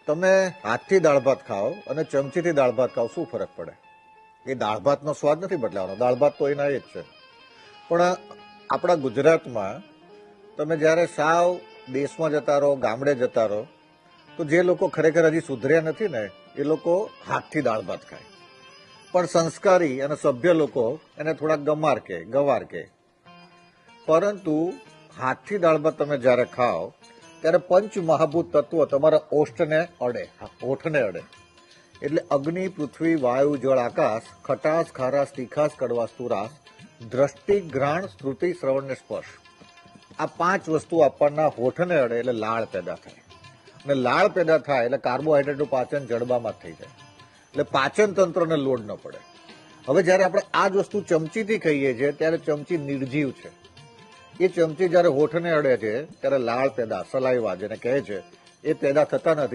તમે હાથથી દાળ ભાત ખાઓ અને ચમચીથી દાળ ભાત ખાઓ, શું ફરક પડે? એ દાળ ભાતનો સ્વાદ નથી બદલાવાનો, દાળ ભાત તો એના એ જ છે. પણ આપણા ગુજરાતમાં તમે જ્યારે સાવ દેશમાં જતા રહો, ગામડે જતા રહો, તો જે લોકો ખરેખર હજી સુધર્યા નથી ને, એ લોકો હાથથી દાળ ભાત ખાય. પણ સંસ્કારી અને સભ્ય લોકો એને થોડાક ગવાર કે. પરંતુ હાથથી દાળ ભાત તમે જ્યારે ખાઓ ત્યારે પંચ મહાભૂત તત્વો તમારા ઓષ્ઠને અડે, હોઠને અડે. એટલે અગ્નિ, પૃથ્વી, વાયુ, જળ, આકાશ, ખટાશ, ખારાશ, તીખાશ, કડવાશ, તુરાશ, દ્રષ્ટિ, ઘ્રાણ, શ્રુતિ, શ્રવણ ને સ્પર્શ. આ 5 વસ્તુ આપણના હોઠને અડે એટલે લાળ પેદા થાય. અને લાળ પેદા થાય એટલે કાર્બોહાઈડ્રેટનું પાચન જડબામાં થઈ જાય. એટલે પાચન તંત્રને લોડ ન પડે. હવે જ્યારે આપણે આ જ વસ્તુ ચમચીથી ખાઈએ છીએ ત્યારે ચમચી નિર્જીવ છે. એ ચમચી જ્યારે હોઠને અડે છે ત્યારે લાળ પેદા, સલાઈવા જેને કહે છે, એ પેદા થતા નથી.